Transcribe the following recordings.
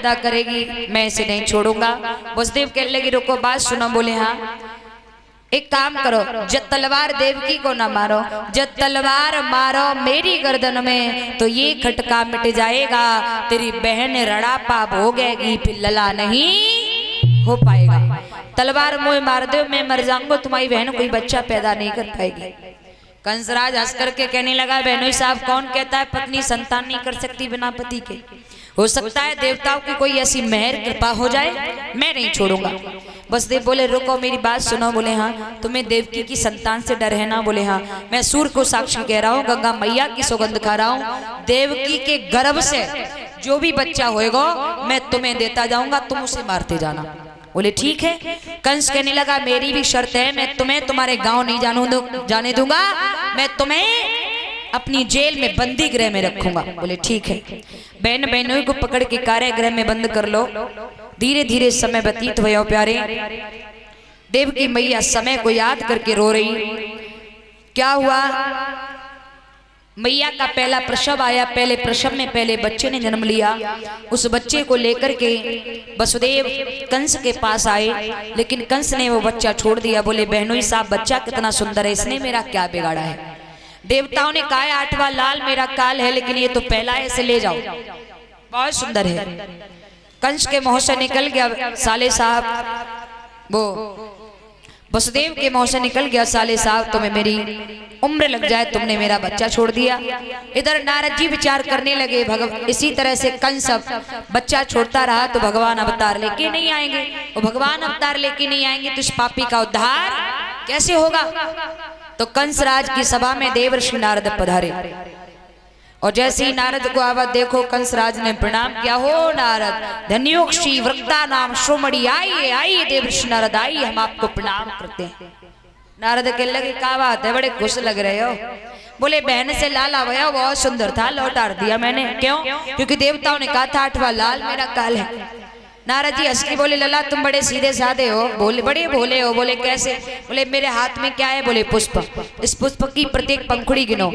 पैदा करेगी, मैं इसे नहीं छोड़ूंगा। वसुदेव कहने लगे रुको बात सुनो। बोले हाँ एक काम करो, जब तलवार देवकी को ना मारो, जब तलवार मारो मेरी गर्दन में तो ये खटका मिट जाएगा, तेरी बहन रड़ापा भोगेगी, फिर लला नहीं हो पाएगा। तलवार मुझे मार दो, मैं मर जाऊंगा, तुम्हारी बहन कोई बच्चा पैदा नहीं कर पाएगी। कंसराज हंस करके कहने लगा बहनोई साहब कौन कहता है पत्नी संतान नहीं कर सकती बिना पति के? हो सकता है देवताओं की कोई ऐसी मेहर कृपा हो जाए, मैं नहीं छोड़ूंगा। वसुदेव बोले रुको मेरी बात सुनो। बोले हाँ तुम्हें देवकी की संतान से डर है ना? बोले हाँ मैं सूर्य को साक्षी कह रहा हूँ, गंगा मैया की सौगंध खा रहा हूँ, देवकी के गर्भ से जो भी बच्चा होएगा मैं तुम्हें देता जाऊंगा, तुम उसे मारते जाना। बोले ठीक है। कंस कहने लगा मेरी भी शर्त है, मैं तुम्हें तुम्हारे गांव नहीं जाने दूंगा, मैं तुम्हें अपनी जेल में बंदी गृह में रखूंगा। बोले ठीक है। बहन बहनों को पकड़ के कारागृह में बंद कर लो। धीरे धीरे समय व्यतीत हुआ प्यारे। देवकी मैया समय को याद करके रो रही। क्या हुआ? मैया का पहला प्रसव आया, पहले प्रसव में पहले बच्चे ने जन्म लिया। उस बच्चे को लेकर के वसुदेव कंस के पास आए, लेकिन कंस ने वो बच्चा छोड़ दिया। बोले बहनोई साहब बच्चा कितना सुंदर है, इसने मेरा क्या बिगाड़ा है? देवताओं ने कहा 8वां लाल मेरा काल है, लेकिन ये तो पहला है, इसे ले जाओ, बहुत सुंदर है। कंस के मुंह से निकल गया साले साहब, वो वसुदेव के मुंह से निकल गया साले साहब तुम्हें मेरी उम्र लग जाए, तुमने मेरा बच्चा छोड़ दिया। इधर नारद जी विचार करने लगे इसी तरह से कंस बच्चा छोड़ता रहा तो भगवान अवतार लेके नहीं आएंगे, और भगवान अवतार लेके नहीं आएंगे तो इस पापी का उद्धार कैसे होगा? तो कंसराज की सभा में देवर्षि नारद पधारे, और जैसे ही नारद को आवाज देखो कंसराज ने प्रणाम किया। हो नारद धन्योक्षी वृक्ता नाम श्रोमणी, आइए आइए देवर्षि नारद आइए, हम आपको प्रणाम करते हैं। नारद के लगे क्या बात है, बड़े खुश लग रहे हो? बोले बहन से लाल आया बहुत सुंदर था, लौटा दिया मैंने। क्यों? क्योंकि देवताओं ने कहा था 8वां लाल मेरा काल है। नारद जी हंस के बोले लला तुम बड़े सीधे साधे हो, बोले बड़े भोले हो। बोले कैसे? बोले मेरे हाथ में क्या है? बोले पुष्प, इस पुष्प की प्रत्येक पंखुड़ी गिनो,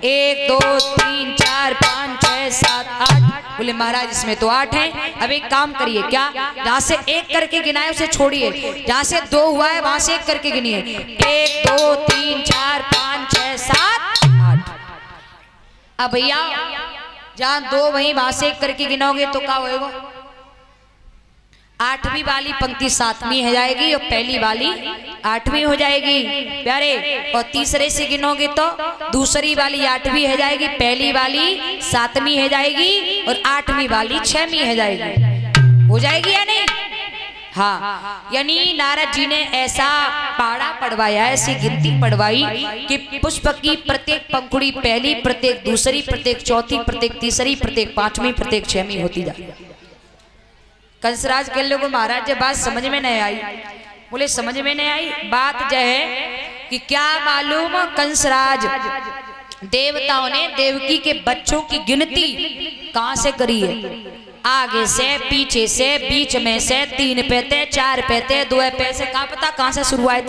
1 2 3 4 5 6 7 8। बोले महाराज इसमें तो 8 हैं। अब एक काम करिए, क्या जहाँ से 1 करके गिनाए उसे छोड़िए, जहाँ से 2 हुआ है वहां से 1 करके गिनिए, 1 2 3 4 5 6 7 8। अब भैया जहाँ 2 वहीं वहां से 1 करके गिनोगे तो क्या होएगा? 8वीं वाली पंक्ति 7वीं हो जाएगी और पहली वाली 8वीं हो जाएगी प्यारे। और तीसरे से गिनोगे तो दूसरी वाली 8वीं हो जाएगी, पहली वाली 7वीं हो जाएगी और 8वीं वाली 6वीं हो जाएगी। हो जाएगी या नहीं? हाँ, यानी नारद जी ने ऐसा पाड़ा पढ़वाया, ऐसी गिनती पढ़वाई कि पुष्प की प्रत्येक पंखुड़ी पहली, प्रत्येक दूसरी, प्रत्येक चौथी, प्रत्येक तीसरी, प्रत्येक 5वीं, प्रत्येक 6वीं होती जाए। कंसराज के लोगों महाराज जब बात समझ में नहीं आई। बोले समझ में नहीं आई बात जो है कि क्या मालूम कंसराज देवताओं ने देवकी के बच्चों की गिनती कहां से करी है? आगे से, पीछे से, बीच में से, 3 पैते 4 पैते 2 पैसे, कहां पता कहां से शुरू हुआ है।